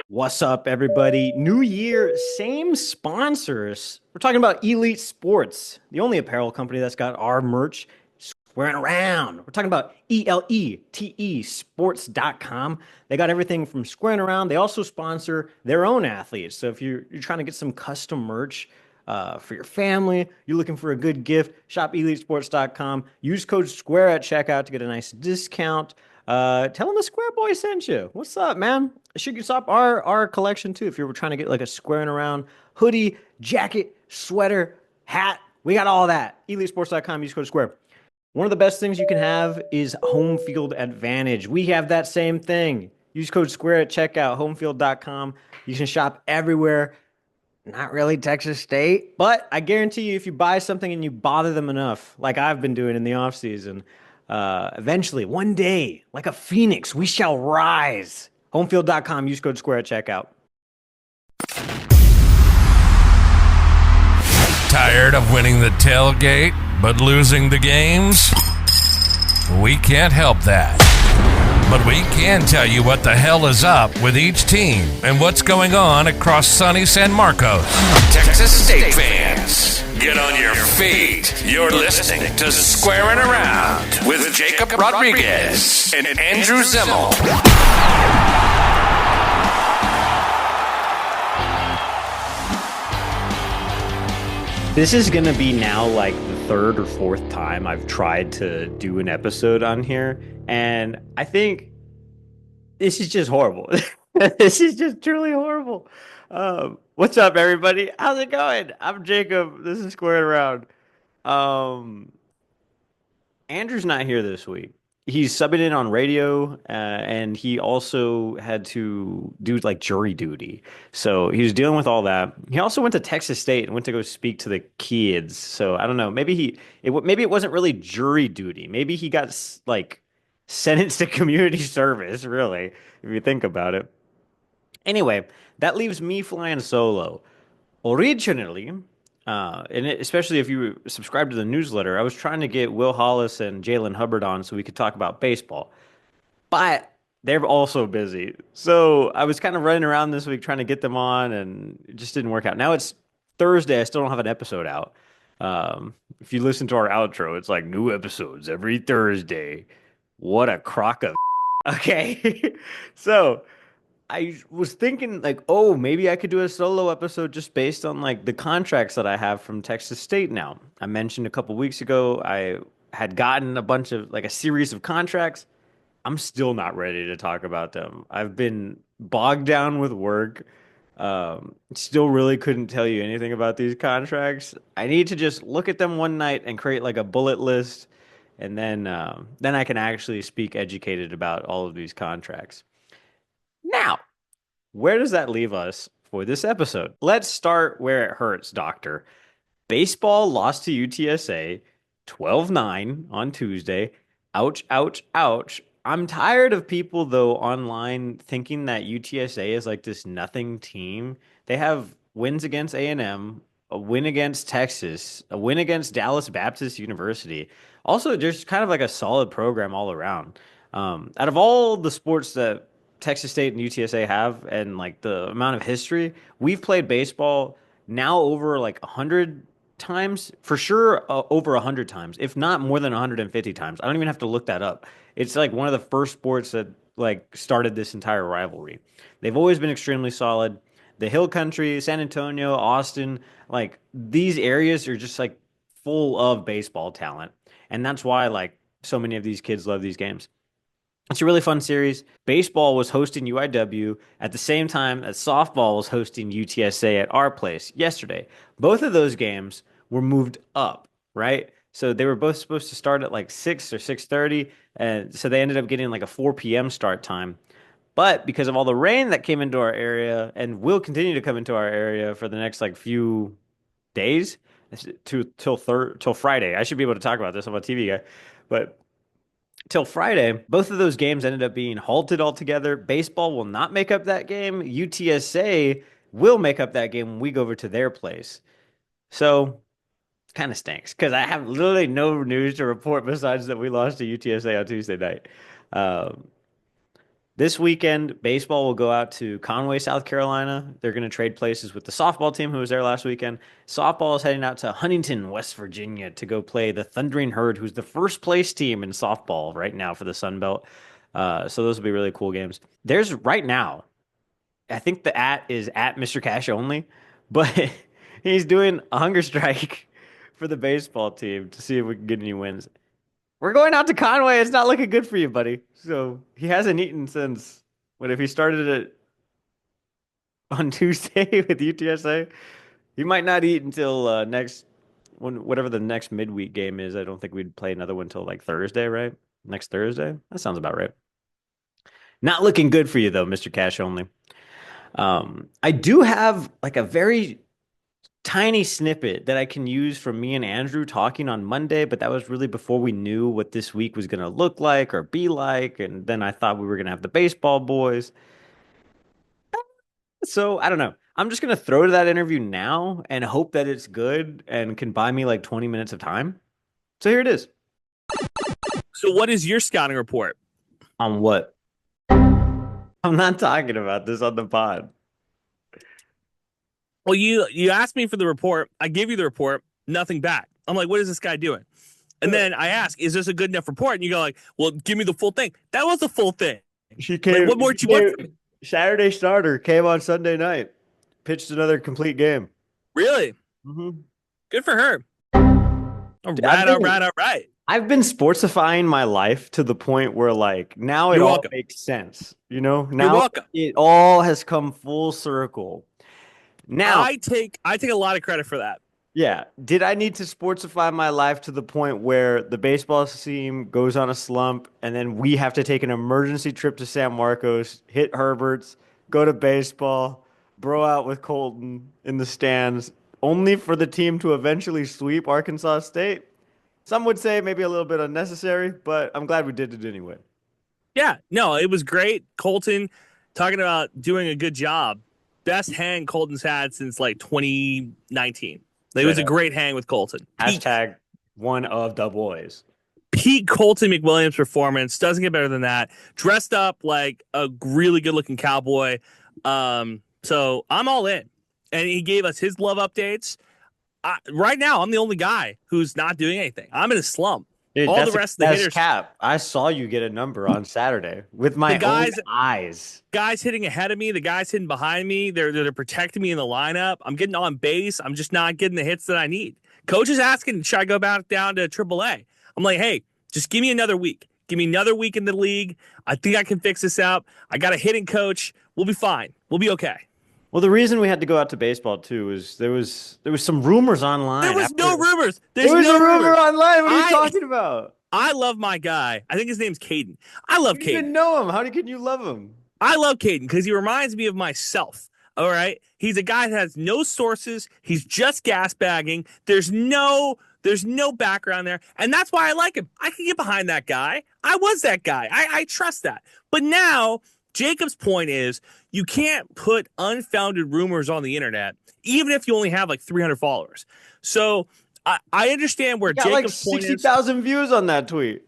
What's up, everybody? New year, same sponsors. We're talking about Elite Sports, the only apparel company that's got our merch squaring around. We're talking about ELETE sports.com. They got everything from squaring around. They also sponsor their own athletes. So if you're trying to get some custom merch for your family, you're looking for a good gift, shop EliteSports.com. Use code SQUARE at checkout to get a nice discount. Tell them the Square Boy sent you. What's up, man? Should you stop our collection too if you're trying to get like a squaring around hoodie, jacket, sweater, hat. We got all that. EliteSports.com. Use code SQUARE. One of the best things you can have is home field advantage. We have that same thing. Use code SQUARE at checkout, homefield.com. You can shop everywhere. Not really Texas State, but I guarantee you if you buy something and you bother them enough, like I've been doing in the off season, eventually, one day, like a phoenix, we shall rise. Homefield.com, use code SQUARE at checkout. Tired of winning the tailgate but losing the games? We can't help that. But we can tell you what the hell is up with each team and what's going on across sunny San Marcos. Texas State fans, get on your feet. You're listening to Squaring Around with Jakob Rodriguez and Andrew Zimmel. This is going to be now like the third or fourth time I've tried to do an episode on here. And I think this is just horrible. This is just truly horrible. What's up, everybody? How's it going? I'm Jacob. This is Squared Around. Um, Andrew's not here this week. He's subbing in on radio, and he also had to do like jury duty. So he was dealing with all that. He also went to Texas State and went to go speak to the kids. So I don't know. Maybe it wasn't really jury duty. Maybe he got like sentenced to community service, really, if you think about it. Anyway, that leaves me flying solo. Originally, especially if you subscribe to the newsletter, I was trying to get Will Hollis and Jalen Hubbard on so we could talk about baseball, but they're also busy. So I was kind of running around this week trying to get them on, and it just didn't work out. Now it's Thursday. I still don't have an episode out. If you listen to our outro, it's like new episodes every Thursday. What a crock of okay. So I was thinking like, oh, maybe I could do a solo episode just based on like the contracts that I have from Texas State now. I mentioned a couple weeks ago I had gotten a bunch of like a series of contracts. I'm still not ready to talk about them. I've been bogged down with work. Still really couldn't tell you anything about these contracts. I need to just look at them one night and create like a bullet list, and then I can actually speak educated about all of these contracts. Now, where does that leave us for this episode? Let's start where it hurts, Doctor. Baseball lost to UTSA 12-9 on Tuesday. Ouch, ouch, ouch. I'm tired of people, though, online thinking that UTSA is like this nothing team. They have wins against A&M, a win against Texas, a win against Dallas Baptist University. Also, there's kind of like a solid program all around. Out of all the sports that Texas State and UTSA have and like the amount of history, we've played baseball now over like 100 times, for sure, over 100 times, if not more than 150 times. I don't even have to look that up. It's like one of the first sports that like started this entire rivalry. They've always been extremely solid. The Hill Country, San Antonio, Austin, like these areas are just like full of baseball talent. And that's why like so many of these kids love these games. It's a really fun series. Baseball was hosting UIW at the same time as softball was hosting UTSA at our place yesterday. Both of those games were moved up, right? So they were both supposed to start at like 6 or 6:30, and so they ended up getting like a 4 p.m. start time. But because of all the rain that came into our area and will continue to come into our area for the next like few days till Friday. I should be able to talk about this. I'm a TV guy. But till Friday, both of those games ended up being halted altogether. Baseball will not make up that game. UTSA will make up that game when we go over to their place. So kind of stinks because I have literally no news to report besides that we lost to UTSA on Tuesday night. Um, This weekend, baseball will go out to Conway, South Carolina. They're going to trade places with the softball team who was there last weekend. Softball is heading out to Huntington, West Virginia to go play the Thundering Herd, who's the first place team in softball right now for the Sun Belt. So those will be really cool games. There's right now, I think the at is at Mr. Cash only, but he's doing a hunger strike for the baseball team to see if we can get any wins. We're going out to Conway. It's not looking good for you, buddy. So he hasn't eaten since what if he started it on Tuesday with UTSA? He might not eat until next whatever the next midweek game is. I don't think we'd play another one until like Thursday, right? Next Thursday? That sounds about right. Not looking good for you though, Mr. Cash only. I do have like a very tiny snippet that I can use from me and Andrew talking on Monday, but that was really before we knew what this week was going to look like or be like. And then I thought we were going to have the baseball boys. So I don't know. I'm just going to throw to that interview now and hope that it's good and can buy me like 20 minutes of time. So here it is. So what is your scouting report? On what? I'm not talking about this on the pod. Well, you asked me for the report. I gave you the report. Nothing back. I'm like, what is this guy doing? And then I ask, is this a good enough report? And you go like, well, give me the full thing. That was the full thing. She came. Like, what more did you want from me? Saturday starter came on Sunday night. Pitched another complete game. Really? Mm-hmm. Good for her. All right. I've been sportsifying my life to the point where like now it You're all welcome. makes sense. You know, You're now welcome. it all has come full circle. Now, I take a lot of credit for that. yeah, did I need to sportsify my life to the point where the baseball team goes on a slump and then we have to take an emergency trip to San Marcos, hit Herbert's, go to baseball, bro out with Colton in the stands, only for the team to eventually sweep Arkansas State? Some would say maybe a little bit unnecessary, but I'm glad we did it anyway. Yeah, no, it was great. Colton talking about doing a good job. Best hang Colton's had since like 2019. It was a great hang with Colton. Hashtag one of the boys. Peak Colton McWilliams performance. Doesn't get better than that. Dressed up like a really good looking cowboy. So I'm all in. And he gave us his love updates. Right now, I'm the only guy who's not doing anything. I'm in a slump. Dude, All the rest of the hitters. Cap. I saw you get a number on Saturday with my own eyes. Guys hitting ahead of me, the guys hitting behind me, they're protecting me in the lineup. I'm getting on base. I'm just not getting the hits that I need. Coach is asking, should I go back down to AAA? I'm like, hey, just give me another week. Give me another week in the league. I think I can fix this up. I got a hitting coach. We'll be fine. We'll be okay. Well, the reason we had to go out to baseball too is there was some rumors online. There was no rumors. There was a rumor online. What are you talking about? I love my guy. I think his name's Caden. I love Caden. You didn't know him. How can you love him? I love Caden because he reminds me of myself. All right. He's a guy that has no sources. He's just gas bagging. There's no background there. And that's why I like him. I can get behind that guy. I was that guy. I trust that. But now Jacob's point is you can't put unfounded rumors on the internet, even if you only have like 300 followers. So I understand where Jacob's like point is. 60,000 views on that tweet.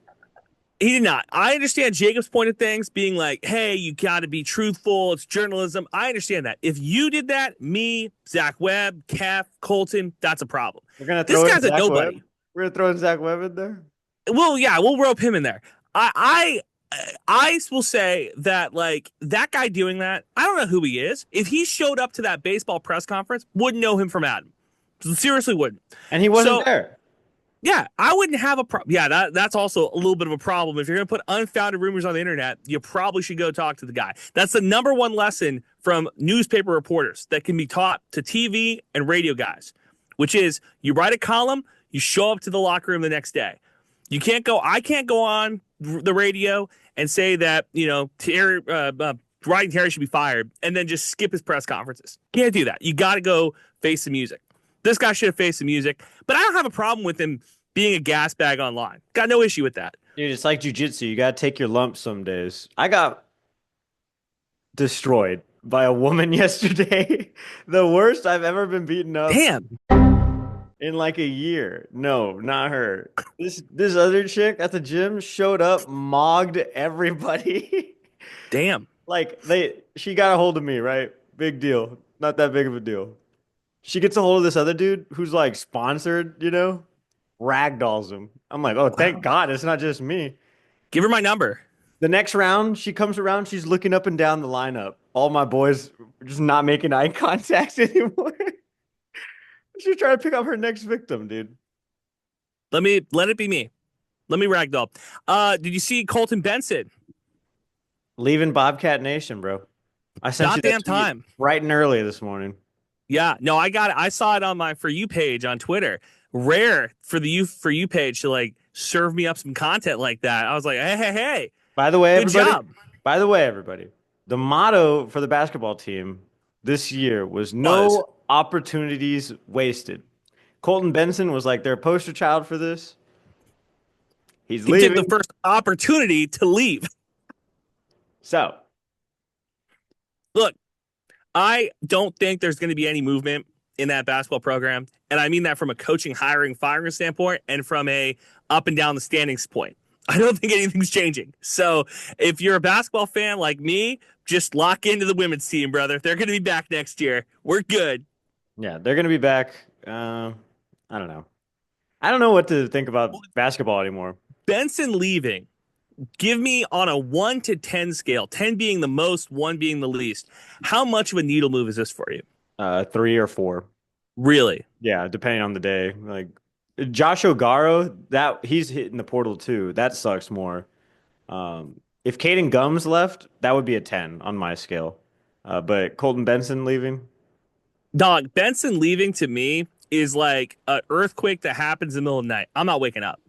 He did not. I understand Jacob's point of things being like, hey, you got to be truthful. It's journalism. I understand that. If you did that, me, Zach Webb, Kev, Colton, that's a problem. We're going to throw this guy's a nobody. Webb? We're going to throw in Zach Webb in there? Well, yeah, we'll rope him in there. I will say that, like, that guy doing that, I don't know who he is. If he showed up to that baseball press conference, wouldn't know him from Adam. Seriously wouldn't. And he wasn't there. Yeah, I wouldn't have a problem. Yeah, that's also a little bit of a problem. If you're going to put unfounded rumors on the internet, you probably should go talk to the guy. That's the number one lesson from newspaper reporters that can be taught to TV and radio guys, which is you write a column, you show up to the locker room the next day. I can't go on the radio and say that, Ryan Terry should be fired and then just skip his press conferences. Can't do that. You got to go face the music. This guy should have faced the music, but I don't have a problem with him being a gas bag online. Got no issue with that. Dude, it's like jiu-jitsu. You got to take your lumps some days. I got destroyed by a woman yesterday. The worst I've ever been beaten up. Damn. In like a year. No, not her. This other chick at the gym showed up, mogged everybody. Damn. Like she got a hold of me, right? Big deal. Not that big of a deal. She gets a hold of this other dude who's like sponsored, ragdolls him. I'm like, oh, thank Wow. God it's not just me. Give her my number. The next round, she comes around, she's looking up and down the lineup. All my boys just not making eye contact anymore. She's trying to pick up her next victim, dude. Let it be me. Let me ragdoll. Did you see Colton Benson? Leaving Bobcat Nation, bro. I sent you About that damn tweet time. bright and early this morning. Yeah, no, I got it. I saw it on my For You page on Twitter. Rare for the For You page to like serve me up some content like that. I was like, hey, By the way, good everybody, job. by the way, everybody, the motto for the basketball team this year was Was no opportunities wasted. Colton Benson was like their poster child for this. He's he took the leaving. first opportunity to leave. So, Look, I don't think there's going to be any movement in that basketball program, and I mean that from a coaching, hiring, firing standpoint, and from a up and down the standings point. I don't think anything's changing. So if you're a basketball fan like me, just lock into the women's team, brother. They're going to be back next year. We're good. yeah, they're going to be back. I don't know. I don't know what to think about basketball anymore. Benson leaving. Give me on a 1 to 10 scale, 10 being the most, 1 being the least. How much of a needle move is this for you? 3 or 4. Really? Yeah, depending on the day. Like Josh O'Garo, that he's hitting the portal too. That sucks more. If Caden Gums left, that would be a 10 on my scale. But Colton Benson leaving, Dog, Benson leaving to me is like an earthquake that happens in the middle of the night. I'm not waking up.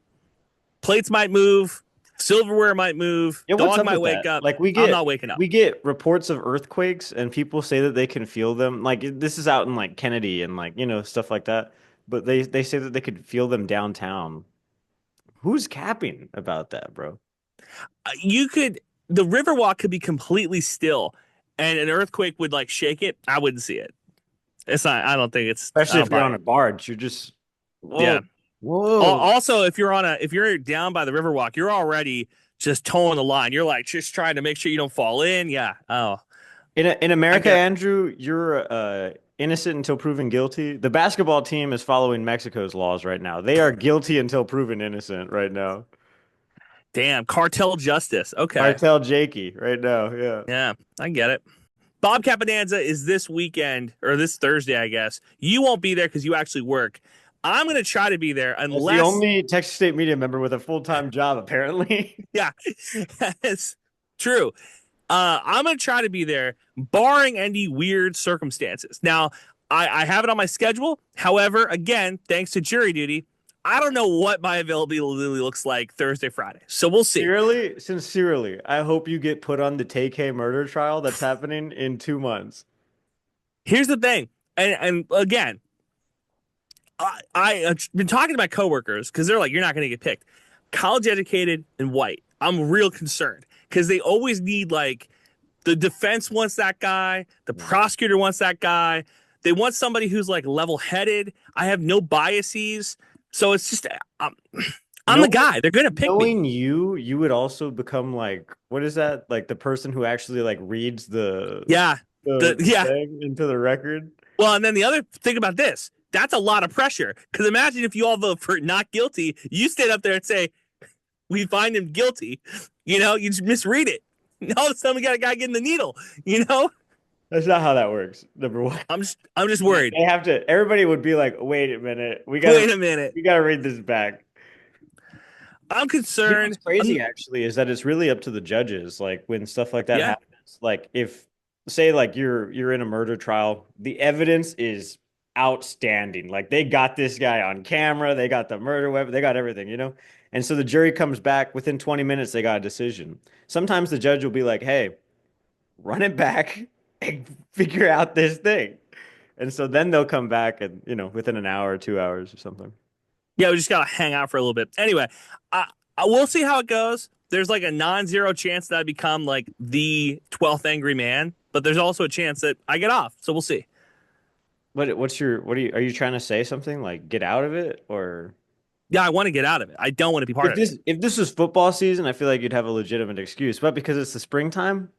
Plates might move, silverware might move, yeah, what's dog up might with wake that? up. Like we I'm get not waking up. we get reports of earthquakes and people say that they can feel them. Like this is out in like Kennedy and like, stuff like that. But they say that they could feel them downtown. Who's capping about that, bro? The Riverwalk could be completely still and an earthquake would like shake it. I wouldn't see it. It's not, I Especially don't if you're buy on it. a barge, you're just Yeah. whoa, whoa. Also, if you're down by the Riverwalk, you're already just towing the line. You're like just trying to make sure you don't fall in. Yeah. Oh, In I America, get it. Andrew, you're innocent until proven guilty. The basketball team is following Mexico's laws right now. They are guilty until proven innocent right now. Damn, cartel justice. Okay. Cartel Jakey right now. Yeah. Yeah, I get it. Bob Caponanza is this weekend or this Thursday, I guess. You won't be there because you actually work. I'm going to try to be there As the unless, only Texas State media member with a full-time job, apparently. yeah, it's true. I'm going to try to be there, barring any weird circumstances. Now, I have it on my schedule. However, again, thanks to jury duty, I don't know what my availability looks like Thursday, Friday. So we'll see. Sincerely, I hope you get put on the TK murder trial that's happening in 2 months. Here's the thing. And again, I've been talking to my coworkers because they're like, you're not going to get picked. College educated and white. I'm real concerned because they always need like the defense wants that guy, the prosecutor wants that guy. They want somebody who's like level headed. I have no biases. So it's just, I'm the No, guy. They're going to pick me. knowing you would also become like, what is that? Like the person who actually like reads the Yeah. the Yeah. thing into the record. Well, and then the other thing about this, that's a lot of pressure. Because imagine if you all vote for not guilty, you stand up there and say, we find him guilty. You just misread it. All of a sudden, we got a guy getting the needle. You know, That's not how that works. Number one, I'm just worried. they have to. Everybody would be like, "Wait a minute, we gotta, Wait a minute. we gotta read this back." I'm What's concerned. crazy actually is that it's really up to the judges. Like when stuff like that Yeah, happens, like if say like you're in a murder trial, the evidence is outstanding. Like they got this guy on camera, they got the murder weapon, they got everything. And so the jury comes back within 20 minutes, they got a decision. Sometimes the judge will be like, "Hey, run it back and figure out this thing." And so then they'll come back and, within an hour or 2 hours or something. yeah. We just gotta hang out for a little bit. Anyway, we'll see how it goes. There's like a non-zero chance that I become like the 12th angry man, but there's also a chance that I get off. So we'll see. What are you trying to say something like get out of it or? Yeah, I want to get out of it. I don't want to be part If of it. this was football season, I feel like you'd have a legitimate excuse. But because it's the springtime,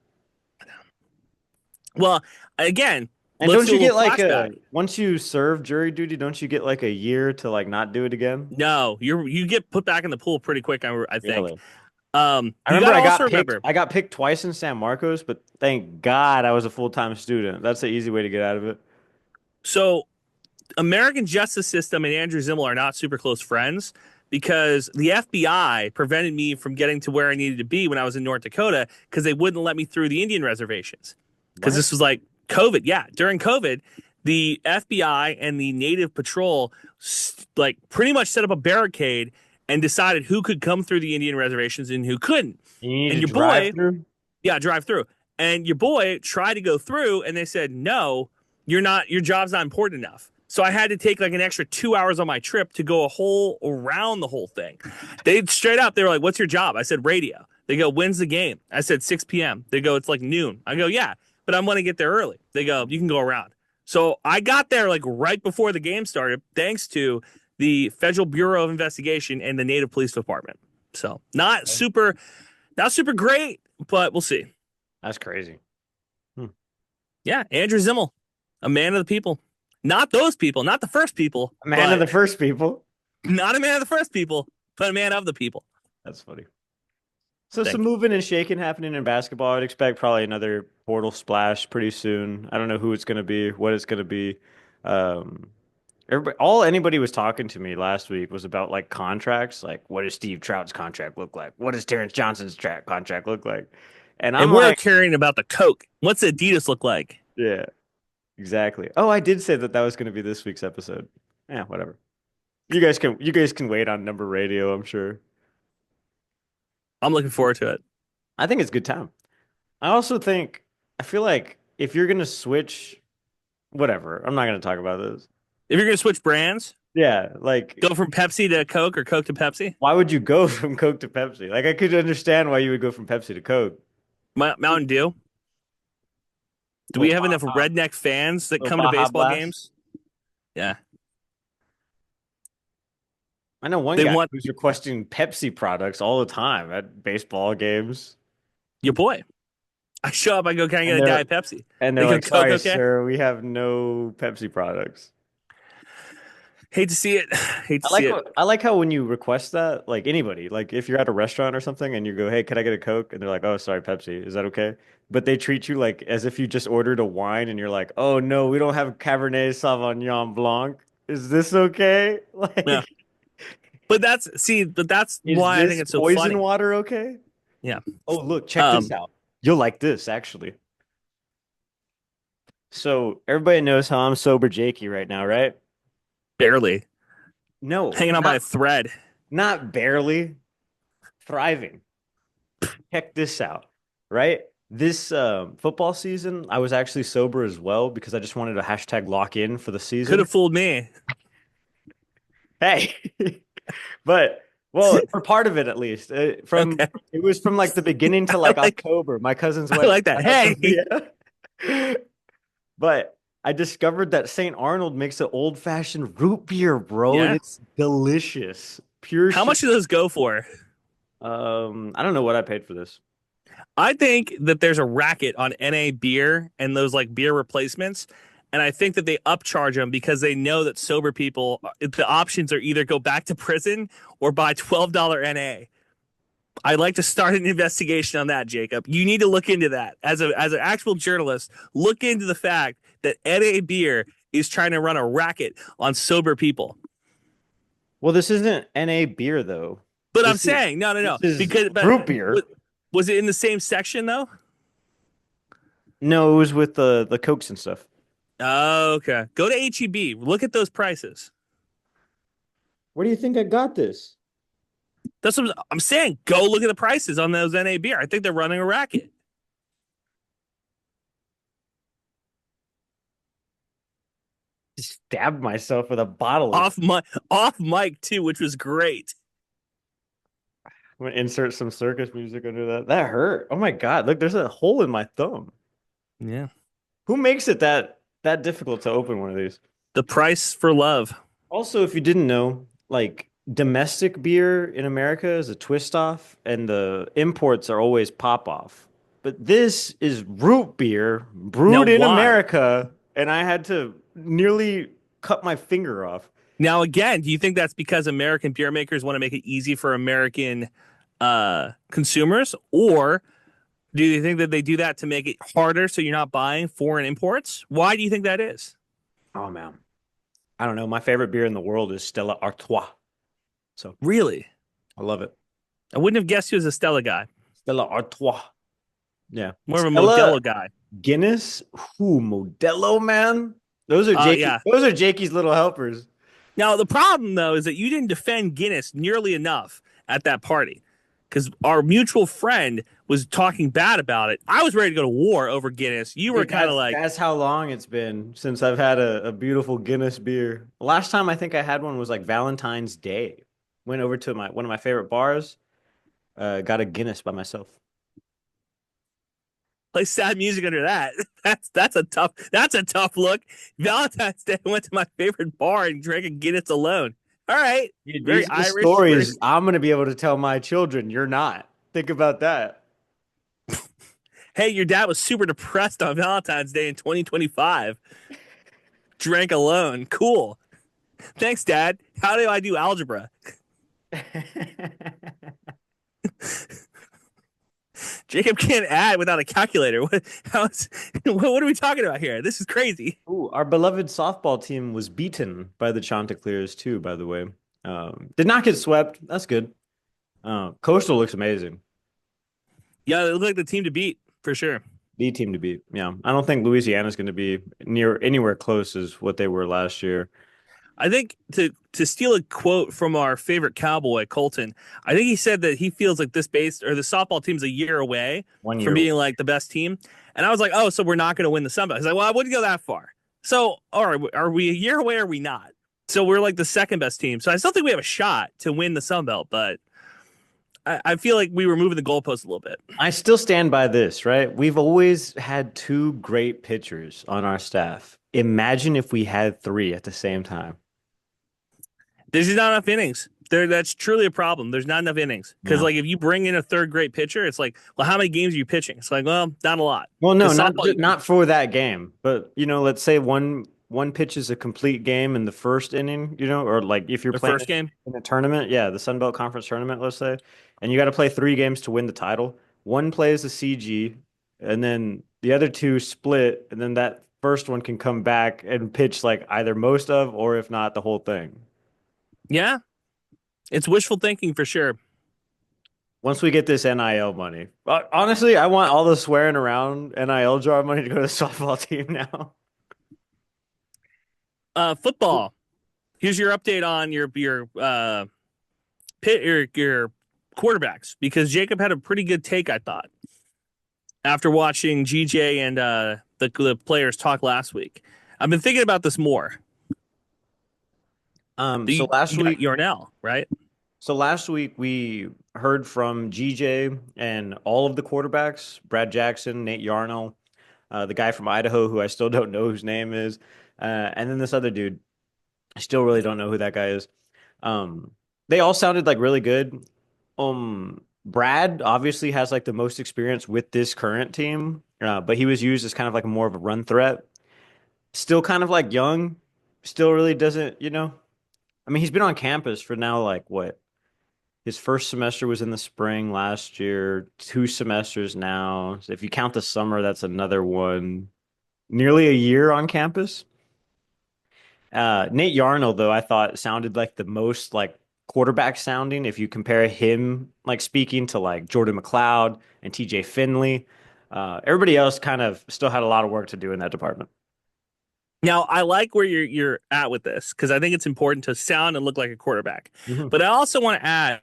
Well, again, and let's don't do a you little get like flashback. a once you serve jury duty, don't you get like a year to like not do it again? No, you get put back in the pool pretty quick, I think. Really? I You got remember to also remember. I got picked twice in San Marcos, but thank God I was a full-time student. That's the easy way to get out of it. So American justice system and Andrew Zimmel are not super close friends because the FBI prevented me from getting to where I needed to be when I was in North Dakota because they wouldn't let me through the Indian reservations. Because What? this was like COVID. Yeah, during COVID, the FBI and the Native Patrol like pretty much set up a barricade and decided who could come through the Indian reservations and who couldn't. You need And to your drive boy, through? yeah, drive through. And your boy tried to go through, and they said, no, you're not, your job's not important enough. So I had to take like an extra 2 hours on my trip to go a whole around the whole thing. They straight up, they were like, what's your job? I said, radio. They go, when's the game? I said, 6 p.m. They go, it's like noon. I go, yeah, but I'm going to get there early. They go, you can go around. So I got there like right before the game started, thanks to the Federal Bureau of Investigation and the Native Police Department. So not super great, but we'll see. That's crazy. Hmm. Yeah, Andrew Zimmel, a man of the people. Not those people, not the first people, A man of but the first people. not a man of the first people, but a man of the people. That's funny. So some Thank you. moving and shaking happening in basketball. I'd expect probably another portal splash pretty soon. I don't know who it's going to be, what it's going to be. Um, all anybody was talking to me last week was about like contracts. Like, what does Steve Trout's contract look like? What does Terrence Johnson's contract look like? And I'm And we're like, caring about the Coke. What's Adidas look like? yeah, exactly. Oh, I did say that that was going to be this week's episode. Yeah, whatever. You guys can wait on number radio, I'm sure. I'm looking forward to it. I think it's a good time. I also think I feel like if you're gonna switch, whatever. I'm not gonna talk about this. If you're gonna switch brands, Yeah, like go from Pepsi to Coke or Coke to Pepsi. why would you go from Coke to Pepsi? Like I could understand why you would go from Pepsi to Coke. Mountain Dew. Do we Little have enough Baja, redneck fans that little come to Baja baseball Blast. games? Yeah, I know one they guy want who's requesting Pepsi products all the time at baseball games, your boy. I show up, I go, can I and get a Diet Pepsi? They they're go, like, Coke, "Sorry, okay? sir, we have no Pepsi products." Hate to see it. Hate to see it. I like how when you request that, like anybody, like if you're at a rrestaurant or something and you go, "Hey, can I get a Coke?" and they're like, "Oh, sorry, Pepsi. Is that okay?" But they treat you like as if you just ordered a wine and you're like, "Oh no, we don't have Cabernet Sauvignon Blanc. Is this okay?" Yeah. Like, But that's is why I think this it's so poison funny. water okay? Yeah. Oh, look, check this Um, out. You'll like this actually. So everybody knows how I'm sober Jakey right now, right? barely. No, Hanging on by a thread. not barely. Thriving. Check this out, right? This football season, I was actually sober as well because I just wanted to hashtag lock in for the Could season. have fooled me. Hey, but well, for part of it at least, from Okay. it was from like the beginning to I like like October. My cousin's I wedding. like that. Hey, Yeah. But I discovered that St. Arnold makes an old-fashioned root beer, bro, and yeah. it's delicious. Pure How sugar. much do those go for? I don't know what I paid for this. I think that there's a racket on NA beer and those like beer replacements. And I think that they upcharge them because they know that sober people, the options are either go back to prison or buy $12 NA. I'd like to start an investigation on that, Jacob. You need to look into that. As an actual journalist, look into the fact that NA beer is trying to run a racket on sober people. Well, this isn't NA beer though. But I'm This is saying, no, no, this no. is Because but root beer. was it in the same section though? No, it was with the Cokes and stuff. Oh, okay. Go to HEB. Look at those prices. Where do you think I got this? That's what I'm saying. Go look at the prices on those NA beer. I think they're running a racket. Stabbed myself with a bottle of. Off mic too, which was great. I'm gonna insert some circus music under that. That hurt. Oh my God. Look, there's a hole in my thumb. Yeah. Who makes it that difficult to open one of these? The price for love. Also, if you didn't know, like domestic beer in America is a twist off, and the imports are always pop off. But this is root beer Now, brewed in why? America, and I had to nearly cut my finger off. Now, again, do you think that's because American beer makers want to make it easy for American consumers, or do you think that they do that to make it harder so you're not buying foreign imports? Why do you think that is? Oh man, I don't know. My favorite beer in the world is Stella Artois, so Really? I love it. I wouldn't have guessed you as a Stella guy. Stella Artois, yeah. More of a Stella Modelo guy. Guinness, ooh, Modelo, man. Those are Jakey. Yeah. Those are Jakey's little helpers. Now, the problem, though, is that you didn't defend Guinness nearly enough at that party because our mutual friend was talking bad about it. I was ready to go to war over Guinness. You were Dude, kind of that's like, that's how long it's been since I've had a beautiful Guinness beer. Last time I think I had one was like Valentine's Day. Went over to my one of my favorite bars, got a Guinness by myself. play sad music under that. That's a tough look. Valentine's Day, I went to my favorite bar and drank a Guinness alone. All right. Dude, Very these are the Irish. Very, stories I'm gonna be able to tell my children. You're not. Think about that. hey, your dad was super depressed on Valentine's Day in 2025. Drank alone. Cool. Thanks, Dad. How do I do algebra? Jacob can't add without a calculator. What are we talking about here? This is crazy. Ooh, our beloved softball team was beaten by the Chanticleers too, by the way. Did not get swept. That's good. Coastal looks amazing. Yeah, it looked like the team to beat for sure. The team to beat. Yeah. I don't think Louisiana's going to be near anywhere close as what they were last year. I think to steal a quote from our favorite cowboy, Colton, I think he said that he feels like this base or the softball team's a year away One from year. being like the best team. And I was like, oh, so we're not going to win the Sun Belt. He's like, well, I wouldn't go that far. So, all right, are we a year away or are we not? So we're like the second best team. So I still think we have a shot to win the Sun Belt, but I feel like we were moving the goalposts a little bit. I still stand by this, right? We've always had two great pitchers on our staff. Imagine if we had three at the same time. There's just not enough innings. That's truly a problem. There's not enough innings because, Yeah. like, if you bring in a third great pitcher, it's like, well, how many games are you pitching? It's like, well, not a lot. Well, no, Because softball, not for that game, but let's say one pitch is a complete game in the first inning, or like if you're the playing first game, in a tournament, yeah, the Sun Belt Conference tournament, let's say, and you got to play three games to win the title. One plays the CG, and then the other two split, and then that first one can come back and pitch like either most of, or if not, the whole thing. yeah, it's wishful thinking for sure. Once we get this NIL money, honestly, I want all the swearing around NIL jar money to go to the softball team now. Football. Here's your update on your pit your quarterbacks because Jacob had a pretty good take, I thought, after watching GJ and the players talk last week. I've been thinking about this more. So last You got week, Yarnell, right? So last week we heard from GJ and all of the quarterbacks, Brad Jackson, Nate Yarnell, the guy from Idaho who I still don't know whose name is, and then this other dude. I still really don't know who that guy is. They all sounded like really good. Brad obviously has like the most experience with this current team, but he was used as kind of like more of a run threat. Still kind of like young, still really doesn't. I mean, he's been on campus for now like what? His first semester was in the spring last year, 2 semesters now. So if you count the summer, that's another one. Nearly a year on campus. Nate Yarnell, though, I thought sounded like the most like quarterback sounding if you compare him like speaking to like Jordan McLeod and TJ Finley. Everybody else kind of still had a lot of work to do in that department. Now, I like where you're at with this because I think it's important to sound and look like a quarterback. Mhm. But I also want to add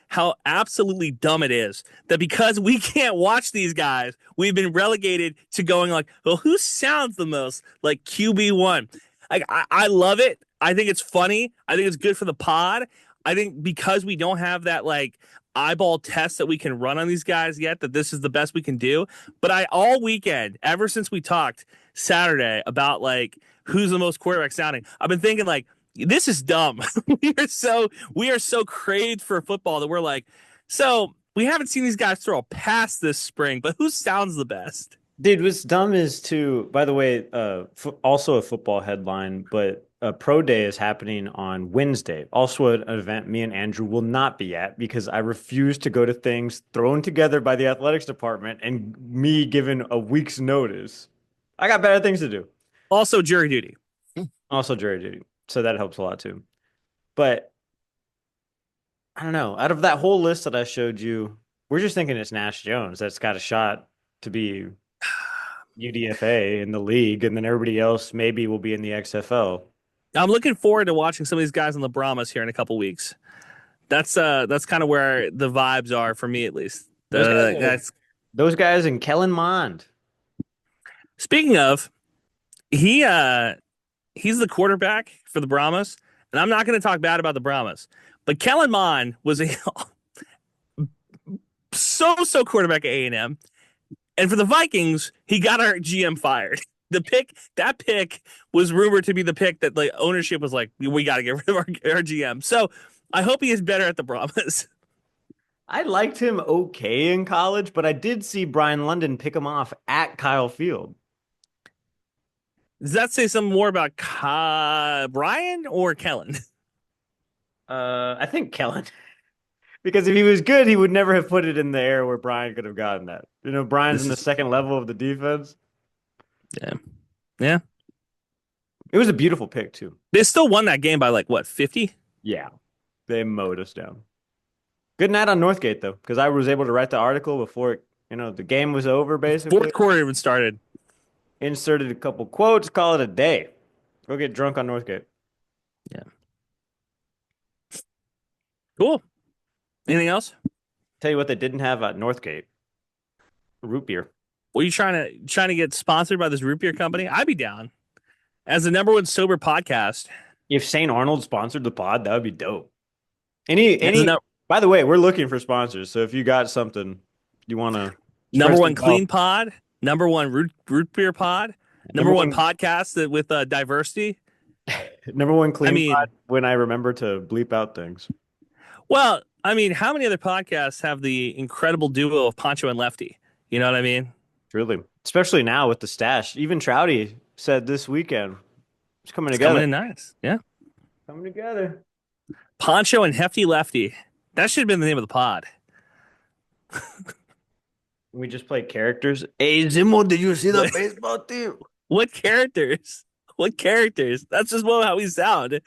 how absolutely dumb it is that because we can't watch these guys, we've been relegated to going like, well, who sounds the most like QB1? Like, I love it. I think it's funny. I think it's good for the pod. I think because we don't have that like eyeball test that we can run on these guys yet, that this is the best we can do. But all weekend, ever since we talked Saturday about like who's the most quarterback sounding, I've been thinking like this is dumb. We are so craved for football that we're like, so we haven't seen these guys throw a pass this spring, but who sounds the best? Dude, what's dumb is too, by the way, also a football headline, but Pro Day is happening on Wednesday. Also an event me and Andrew will not be at because I refuse to go to things thrown together by the athletics department and me given a week's notice. I got better things to do. Also, jury duty. Also jury duty. So that helps a lot too. But I don't know. Out of that whole list that I showed you, we're just thinking it's Nash Jones that's got a shot to be UDFA in the league, and then everybody else maybe will be in the XFL. I'm looking forward to watching some of these guys on the Brahmas here in a couple weeks. That's kind of where the vibes are for me, at least. That's Those guys and Kellen Mond. speaking of, he he's the quarterback for the Brahmas, and I'm not going to talk bad about the Brahmas, but Kellen Mond was a so quarterback at A&M, and for the Vikings, he got our GM fired. That pick was rumored to be the pick that like ownership was like, we got to get rid of our GM. So I hope he is better at the Brahmas. I liked him okay in college, but I did see Brian London pick him off at Kyle Field. Does that say something more about Brian or Kellen? I think Kellen. Because if he was good, he would never have put it in the air where Brian could have gotten that. You know, Brian's in the second level of the defense. Yeah. Yeah. It was a beautiful pick, too. They still won that game by like, what, 50? Yeah. They mowed us down. Good night on Northgate, though, because I was able to write the article before, the game was over, basically. Fourth quarter even started. Inserted a couple quotes, call it a day. Go get drunk on Northgate. Yeah. Cool. Anything else? Tell you what they didn't have at Northgate. Root beer. Were you trying to get sponsored by this root beer company? I'd be down. As the number one sober podcast. If St. Arnold sponsored the pod, that would be dope. By the way, we're looking for sponsors. So if you got something you want to number one clean pod, number one root beer pod, number one podcast with diversity. Number one clean pod when I remember to bleep out things. Well, I mean, how many other podcasts have the incredible duo of Poncho and Lefty? You know what I mean? Really. Especially now with the stash. Even Trouty said this weekend it's coming together. Coming in nice. Yeah. Coming together. Poncho and Hefty Lefty. That should have been the name of the pod. We just play characters. Hey, Zimo, did you see the baseball team? What characters? What characters? That's just how we sound.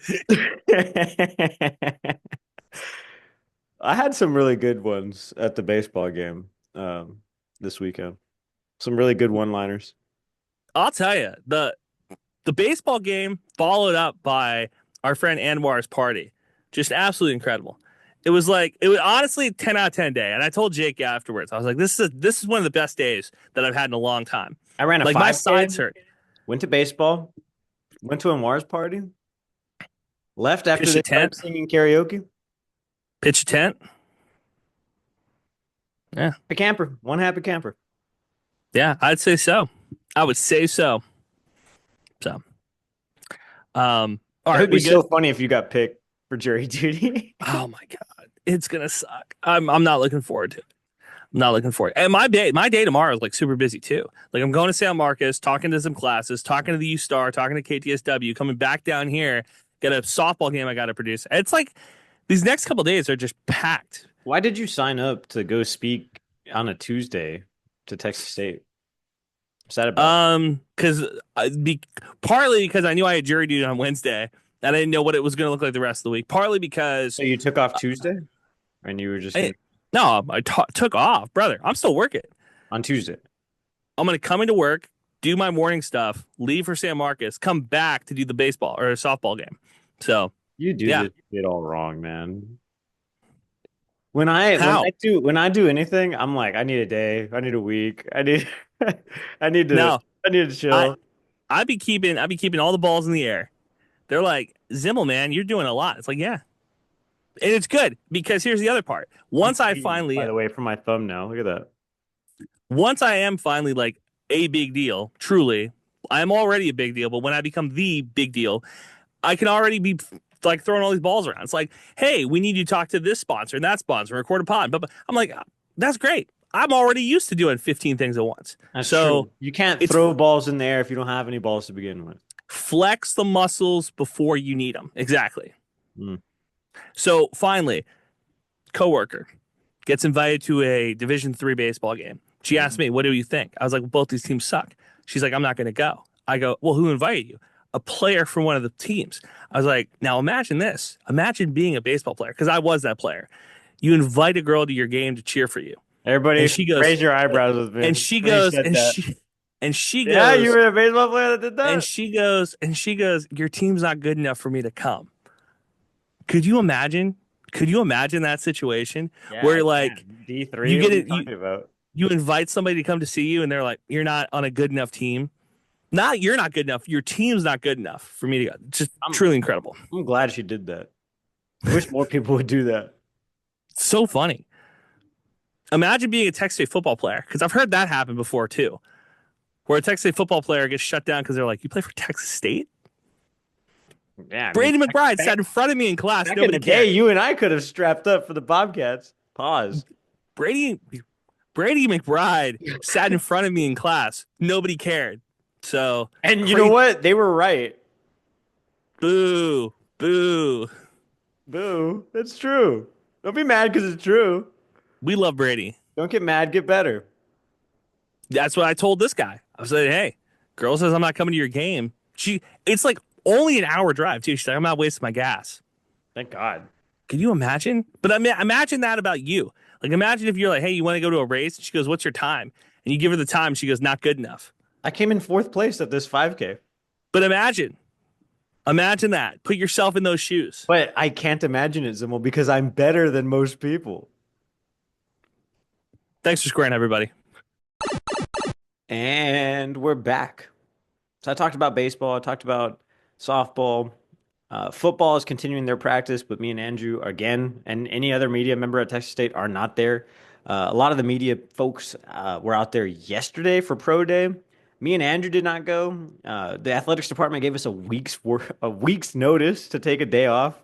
I had some really good ones at the baseball game this weekend. Some really good one-liners. I'll tell you, the baseball game followed up by our friend Anwar's party. Just absolutely incredible. It was honestly 10 out of 10 day. And I told Jake afterwards, I was like, this is one of the best days that I've had in a long time. I ran a 5K, my sides hurt. Went to baseball, went to Anwar's party, left after they started singing karaoke. Pitch a tent. Yeah. A camper. One happy camper. Yeah, I'd say so. I would say so. So, all right. It would be so funny if you got picked for jury duty. Oh my God. It's gonna suck. I'm not looking forward to it. I'm not looking forward. And my day tomorrow is like super busy too. Like I'm going to San Marcos, talking to some classes, talking to the U Star, talking to KTSW, coming back down here, got a softball game I gotta produce. It's like these next couple of days are just packed. Why did you sign up to go speak on a Tuesday to Texas State? What's that about? Partly because I knew I had jury duty on Wednesday. And I didn't know what it was going to look like the rest of the week. Partly because... So you took off Tuesday? And you were just... No, I took off, brother. I'm still working. On Tuesday? I'm going to come into work, do my morning stuff, leave for San Marcos, come back to do the baseball or softball game. So... You do it all wrong, man. When I do anything, I'm like, I need a day, I need a week, I need to chill. I'd be keeping all the balls in the air. They're like, Zimmel, man, you're doing a lot. It's like, yeah. And it's good because here's the other part. Once I finally, by the way, from my thumbnail, look at that. Once I am finally like a big deal, truly, I'm already a big deal. But when I become the big deal, I can already be like throwing all these balls around. It's like, hey, we need you to talk to this sponsor and that sponsor, record a pod. But I'm like, that's great. I'm already used to doing 15 things at once. That's So true. You can't it's throw balls in the air if you don't have any balls to begin with. flex the muscles before you need them. Exactly. Mm. So finally, coworker gets invited to a Division 3 baseball game. She asked me, "What do you think?" I was like, well, "Both these teams suck." She's like, "I'm not going to go." I go, "Well, who invited you?" A player from one of the teams. I was like, "Now imagine this. Imagine being a baseball player, because I was that player. You invite a girl to your game to cheer for you, and Everybody she goes, raise your eyebrows with me and she when you goes, said that. and she Yeah, you goes, were a baseball player that did that? and she goes, your team's not good enough for me to come." Could you imagine? Could you imagine that situation Yeah, I where like can. you D3, what get are you it, talking about? you invite somebody to come to see you, and they're like, "You're not on a good enough team. Not you're not good enough. Your team's not good enough for me to go." Just I'm truly incredible. I'm glad she did that. I wish more people would do that. So funny. Imagine being a Texas State football player, because I've heard that happen before too, where a Texas State football player gets shut down because they're like, "You play for Texas State?" Yeah, I mean, Brady McBride back, sat in front of me in class. back in Nobody the day, cared. you and I could have strapped up for the Bobcats. Pause. Brady Brady McBride sat in front of me in class. Nobody cared. So And you know crazy. what? They were right. Boo, boo. Boo. That's true. Don't be mad because it's true. We love Brady. Don't get mad, get better. That's what I told this guy. I said, "Hey, girl says I'm not coming to your game." It's like only an hour drive too. She's like, "I'm not wasting my gas." Thank God. Can you imagine? But I mean, imagine that about you. Like, imagine if you're like, "Hey, you want to go to a race?" And she goes, "What's your time?" And you give her the time. She goes, "Not good enough." I came in fourth place at this 5K. But imagine that. Put yourself in those shoes. But I can't imagine it, Zimmel, because I'm better than most people. Thanks for squaring, everybody. And we're back. So I talked about baseball, I talked about softball. Football is continuing their practice, but me and Andrew again, and any other media member at Texas State are not there. A lot of the media folks were out there yesterday for pro day. Me and Andrew did not go. The athletics department gave us a week's notice to take a day off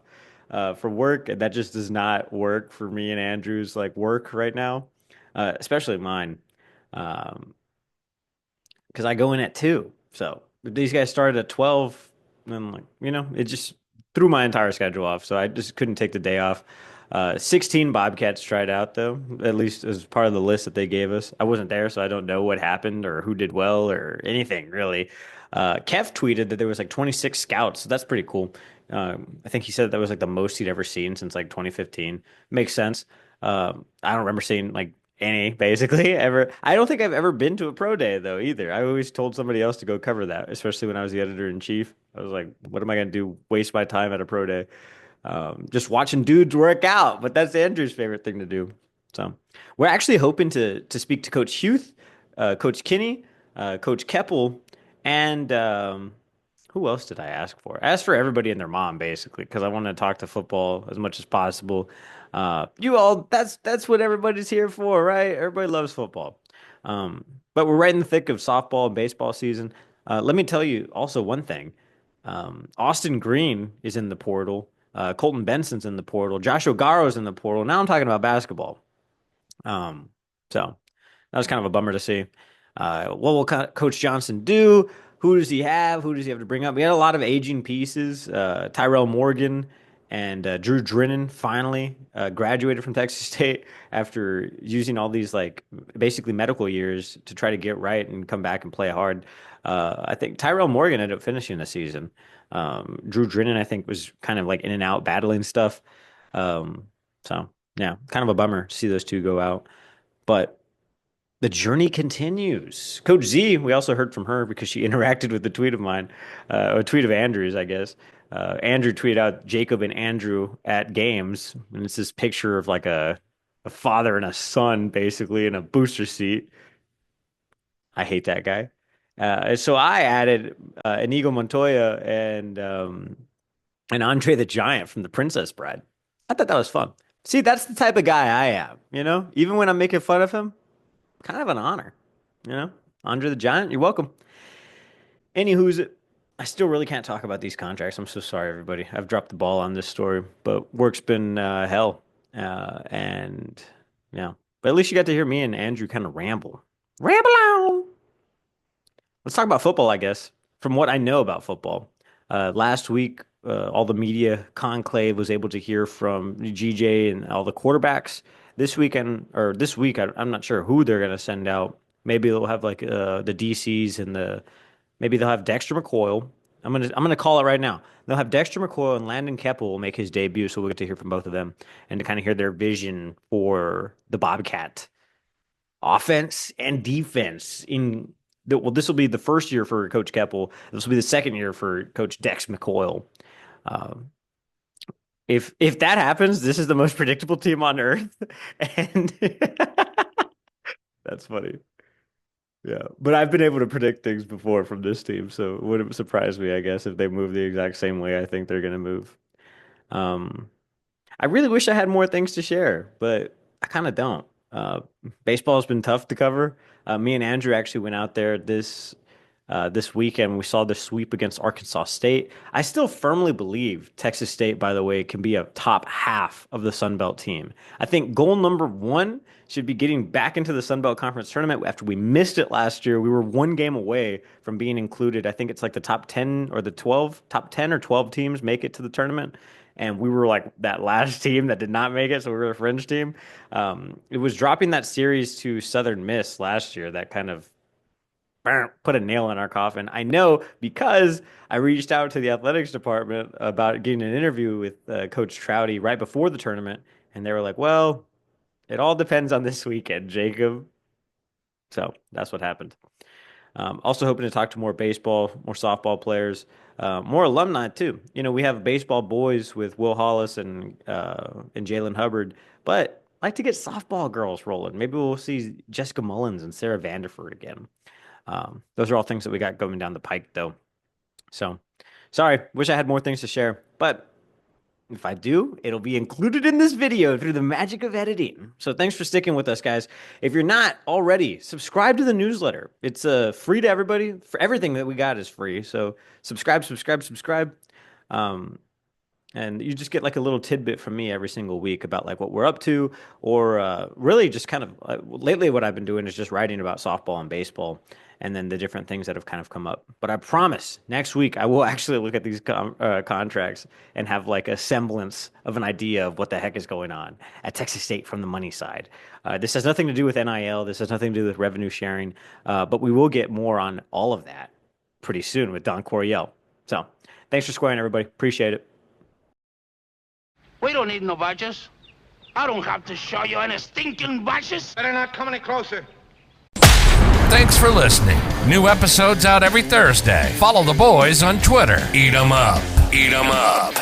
for work, and that just does not work for me and Andrew's like work right now, especially mine. Um, because I go in at 2. So these guys started at 12, and like, it just threw my entire schedule off. So I just couldn't take the day off. 16 Bobcats tried out though, at least as part of the list that they gave us. I wasn't there, so I don't know what happened or who did well or anything really. Kev tweeted that there was like 26 scouts, so that's pretty cool. I think he said that was like the most he'd ever seen since like 2015. Makes sense. I don't remember seeing like any basically ever. I don't think I've ever been to a pro day though either. I always told somebody else to go cover that, especially when I was the editor in chief. I was like, what am I going to do? Waste my time at a pro day? Just watching dudes work out. But that's Andrew's favorite thing to do. So we're actually hoping to speak to Coach Huth, Coach Kinney, Coach Keppel, and who else did I ask for? I asked for everybody and their mom, basically, because I want to talk to football as much as possible. You all, that's what everybody's here for, right? Everybody loves football. But we're right in the thick of softball and baseball season. Let me tell you also one thing. Austin Green is in the portal. Colton Benson's in the portal. Josh Ogaro's in the portal. Now I'm talking about basketball. So that was kind of a bummer to see. What will Coach Johnson do? Who does he have? Who does he have to bring up? We had a lot of aging pieces. Tyrell Morgan and Drew Drinnen finally graduated from Texas State after using all these like basically medical years to try to get right and come back and play hard. I think Tyrell Morgan ended up finishing the season. Drew Drinnen, I think, was kind of like in and out battling stuff. So yeah, kind of a bummer to see those two go out. But the journey continues. Coach Z, we also heard from her because she interacted with the tweet of mine, a tweet of Andrew's, I guess. Andrew tweeted out Jakob and Andrew at games, and it's this picture of like a father and a son basically in a booster seat. I hate that guy. So I added Inigo Montoya and Andre the Giant from the Princess Bride. I thought that was fun. See, that's the type of guy I am, Even when I'm making fun of him, kind of an honor, you know? Andre the Giant, you're welcome. Anywho's it. I still really can't talk about these contracts. I'm so sorry, everybody. I've dropped the ball on this story, but work's been hell. And yeah, but at least you got to hear me and Andrew kind of ramble. Ramble on. Let's talk about football, I guess. From what I know about football, last week, all the media conclave was able to hear from GJ and all the quarterbacks. This weekend, or this week, I'm not sure who they're going to send out. Maybe they'll have like the DCs and maybe they'll have Dexter McCoy. I'm gonna call it right now. They'll have Dexter McCoy and Landon Keppel will make his debut, so we'll get to hear from both of them and to kind of hear their vision for the Bobcat offense and defense this will be the first year for Coach Keppel. This will be the second year for Coach Dex McCoy. Um, if that happens, this is the most predictable team on earth, and that's funny. Yeah, but I've been able to predict things before from this team, so it wouldn't surprise me, I guess, if they move the exact same way I think they're going to move. Um, I really wish I had more things to share, but I kind of don't. Baseball has been tough to cover. Me and Andrew actually went out there this weekend. We saw the sweep against Arkansas State. I still firmly believe Texas State, by the way, can be a top half of the Sun Belt team. I think goal number one should be getting back into the Sun Belt Conference tournament after we missed it last year. We were one game away from being included. I think it's like the top 10 or the 12, top 10 or 12 teams make it to the tournament. And we were like that last team that did not make it, so we were a fringe team. It was dropping that series to Southern Miss last year that kind of put a nail in our coffin. I know because I reached out to the athletics department about getting an interview with Coach Trouty right before the tournament, and they were like, "Well, it all depends on this weekend, Jacob." So that's what happened. Also hoping to talk to more baseball, more softball players, more alumni too. You know, we have baseball boys with Will Hollis and Jalen Hubbard, but I like to get softball girls rolling. Maybe we'll see Jessica Mullins and Sarah Vanderford again. Those are all things that we got going down the pike, though. So, sorry, wish I had more things to share, but if I do, it'll be included in this video through the magic of editing. So thanks for sticking with us, guys. If you're not already, subscribe to the newsletter. It's free to everybody. For everything that we got is free. So subscribe, subscribe, subscribe. And you just get like a little tidbit from me every single week about like what we're up to, or really just kind of lately what I've been doing is just writing about softball and baseball and then the different things that have kind of come up. But I promise next week I will actually look at these contracts and have like a semblance of an idea of what the heck is going on at Texas State from the money side. This has nothing to do with NIL. This has nothing to do with revenue sharing. But we will get more on all of that pretty soon with Don Coryell. So thanks for squaring, everybody. Appreciate it. We don't need no badges. I don't have to show you any stinking badges. Better not come any closer. Thanks for listening. New episodes out every Thursday. Follow the boys on Twitter. Eat 'em up. Eat 'em up.